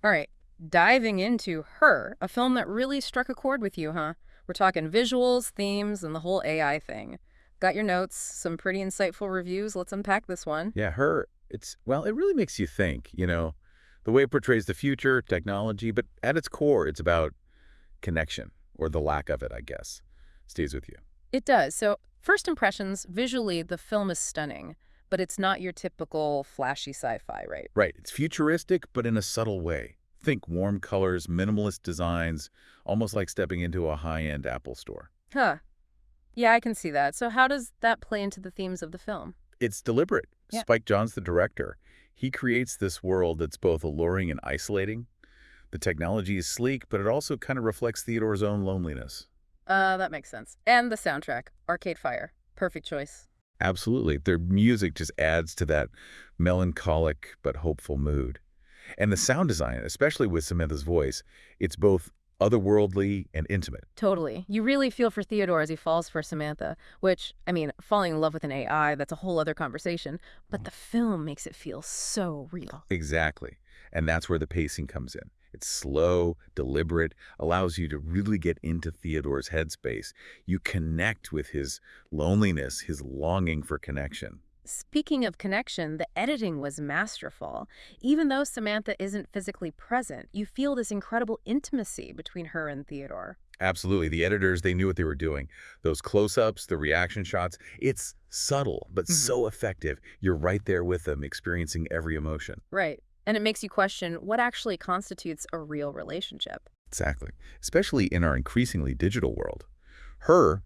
All right, diving into Her, a film that really struck a chord with you, huh? We're talking visuals, themes, and the whole AI thing. Got your notes, some pretty insightful reviews. Let's unpack this one. Yeah, well, it really makes you think, the way it portrays the future, technology, but at its core, it's about connection, or the lack of it, I guess, stays with you. It does. So, first impressions, visually, the film is stunning, but it's not your typical flashy sci-fi, right? Right, it's futuristic, but in a subtle way. Think warm colors, minimalist designs, almost like stepping into a high-end Apple store. Huh. Yeah, I can see that. So how does that play into the themes of the film? It's deliberate. Yeah. Spike Jonze, the director, he creates this world that's both alluring and isolating. The technology is sleek, but it also kind of reflects Theodore's own loneliness. That makes sense. And the soundtrack, Arcade Fire. Perfect choice. Absolutely. Their music just adds to that melancholic but hopeful mood. And the sound design, especially with Samantha's voice, it's both otherworldly and intimate. Totally. You really feel for Theodore as he falls for Samantha, which, I mean, falling in love with an AI, that's a whole other conversation, but the film makes it feel so real. Exactly. And that's where the pacing comes in. It's slow, deliberate, allows you to really get into Theodore's headspace. You connect with his loneliness, his longing for connection. Speaking of connection, the editing was masterful. Even though Samantha isn't physically present, you feel this incredible intimacy between her and Theodore. Absolutely. The editors, they knew what they were doing. Those close-ups, the reaction shots, it's subtle, but Mhm. so effective. You're right there with them, experiencing every emotion. Right. And it makes you question what actually constitutes a real relationship. Exactly. Especially in our increasingly digital world. Her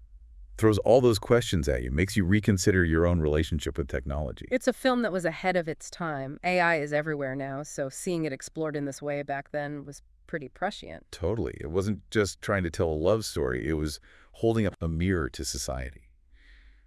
throws all those questions at you, makes you reconsider your own relationship with technology. It's a film that was ahead of its time. AI is everywhere now, so seeing it explored in this way back then was pretty prescient. Totally. It wasn't just trying to tell a love story. It was holding up a mirror to society.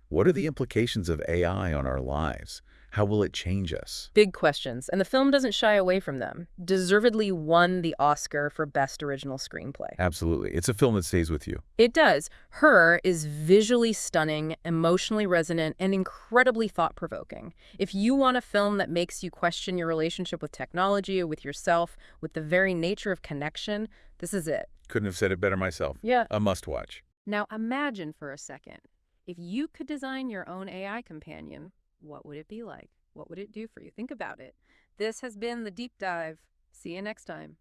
What are the implications of AI on our lives? How will it change us? Big questions, and the film doesn't shy away from them. Deservedly won the Oscar for Best Original Screenplay. Absolutely. It's a film that stays with you. It does. Her is visually stunning, emotionally resonant, and incredibly thought-provoking. If you want a film that makes you question your relationship with technology, with yourself, with the very nature of connection, this is it. Couldn't have said it better myself. Yeah. A must-watch. Now imagine for a second, if you could design your own AI companion, what would it be like? What would it do for you? Think about it. This has been The Deep Dive. See you next time.